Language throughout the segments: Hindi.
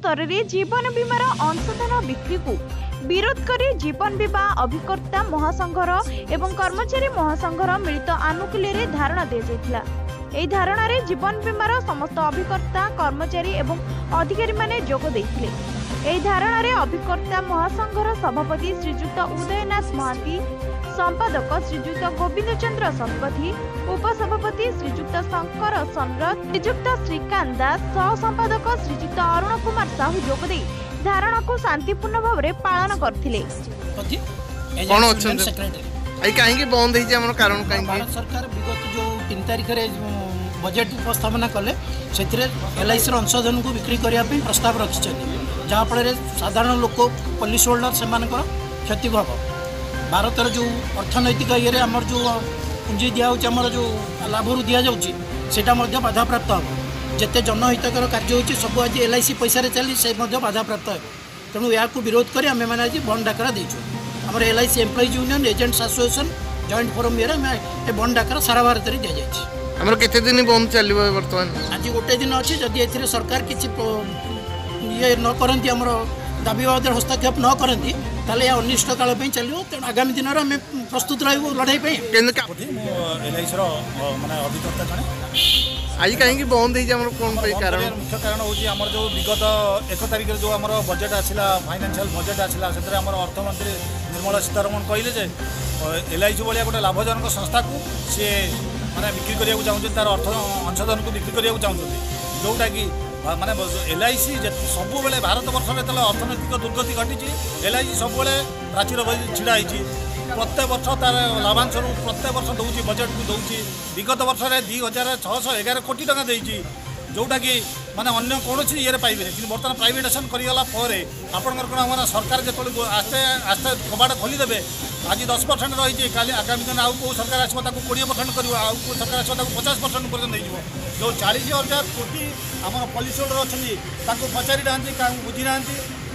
स्तर में जीवन बीमार अंशधन बिक्री को विरोध करी जीवन बीमा अभिकर्ता महासंघर एवं कर्मचारी महासंघर मिलित आनुकूल्य धारणा दिया। यह धारणा रे जीवन बीमार समस्त अभिकर्ता कर्मचारी एवं अधिकारी माने जोग देथिले। यह धारणा रे अभिकर्ता महासंघर सभापति श्रीजुक्त उदयनाथ महांती, संपादक श्रीजुक्त गोविंद चंद्र शतपथी, उपसभापति श्रीजुक्त शंकर सनरथ, श्रीजुक्त श्रीकांत दास, सह संपादक श्रीजुक्त अरुण कुमार साहू जोगदे धारणा को शांतिपूर्ण भाव में पालन करथिले। भारत सरकार विगत जो 3 तारिख बजेट उपस्थापना कले से LIC अंशधन को बिक्री करने प्रस्ताव रखी, जहाँफल साधारण लोक पॉलिसी होल्डर से क्षति हम भारत जो अर्थनैतिक ये आमर जो पुंजी दिखाई जो लाभ रू दि जाटा बाधा प्राप्त हम जिते जनहितकर कार्य होती सब आज LIC पैसा चली से बाधा प्राप्त है। तेणु या विरोध कर आम मैंने आज बंद डाकरा देचु। आम LIC employees union agents association joint forum ये बंद डाकरा सारा भारत में दि जाए। केते दिन बंद चलिबो वर्तमान? आज गोटे दिन अच्छी जदि ए सरकार किसी ये न करती आमर दाबी बाबद हस्तक्षेप न करती ताले या अनिष्ट काल चलो। तेणु आगामी दिन में आम प्रस्तुत रही लड़ाई LIC माने अभिकर्ता जड़े आज कहीं बंद कौन कारण? मुख्य कारण हूँ आम जो विगत 1 तारिख जो आम बजेट आसला फाइनेंशियल बजेट आसला से अर्थमंत्री निर्मला सीतारमण कहले LIC भाया गोटे लाभजनक संस्था को सी मैंने बिक्री करने चाहते तार अर्थ अंशधन को बिक्री करने चाहते जोटा कि माने LIC सब बेले भारत वर्ष में अर्थनैतिक दुर्गति घटी LIC सब प्राचीर छिड़ा प्रत्येक वर्ष तार लाभांश प्रत्येक वर्ष दूसरी बजेट को दूसरी विगत वर्ष में 2611 कोटी टका देती जोटा कि माने अन्य कौन ये पाइबे कि बर्तमान प्राइवेटेसन करगला आपंकर कौन मैंने सरकार जो आस्ते आस्ते कबाड़ खोलीदे आज 10% रही काली आगामी दिन आउ कौ सरकार आसो 20% कर आउ सरकार आसो 50% पर्यटन जो 40,000 कोटी आम पॉलिसी होल्डर अच्छा पचारि ना बुझी ना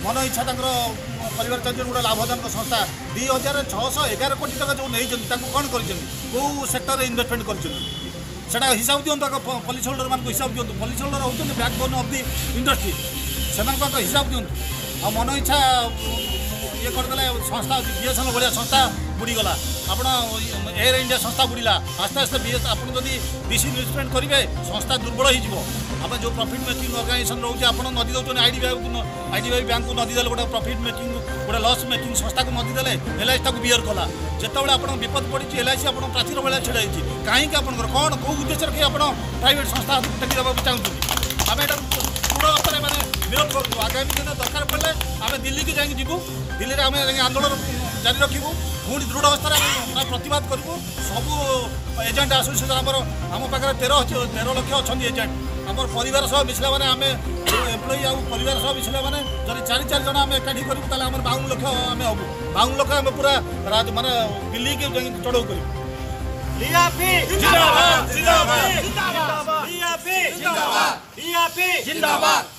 मन इच्छा परिवार चंद्र गोटे लाभजनक संस्था 2611 कोटी टका जो नहीं कौन कर सेक्टर इन्वेस्टमेंट कर हिसाब दिखाँ पॉलिसी होल्डर मान हिसाब दिखाँ पॉलिसी होल्डर होती बैकबोन ऑफ द इंडस्ट्री से हिसाब दिखाँ मन इच्छा ये करदे संस्था BSNL भाया संस्था बुड़ीगला आप एयर इंडिया संस्था बुड़ीला आस्ते आस्ते आप DC इन्वेस्टमेंट करेंगे संस्था दुर्बल हो जो प्रॉफिट मेकिंग ऑर्गेनाइजेशन रोचे आप नदी दौरान IDBI बैंक को नदी दे गोटे प्रॉफिट मेकिंग गोटे लॉस मेकिंग संस्था को नदी दे LIC बियर कला जिते आप विपद पड़ी LIC आप प्राचीर भाया छिड़ा कहीं आपंकर कौन कौ उद्देश्य रखी आप प्राइवेट संस्था टेकी देवा चाहते आम यहाँ दृढ़ स्तर में विरोध करूँ। आगामी दिन दरकार पड़े आम दिल्ली की जाकि जीवु दिल्ली में आम आंदोलन जारी रखू पुणी दृढ़ अवस्था प्रतिवाद करूँ। सब एजेंट एसोसिएशन आम पाखे 13 लाख अच्छा एजेंट आम परिवार सह मिसला मैंने आम एम्प्लॉई आउ परिवार सह मिसला मैंने जब 4 जन आम एकाठी करूँ 52 लाख आम हबू 52 लाख आम पूरा माने दिल्ली के चढ़ऊ करूँ। जिंदाबाद।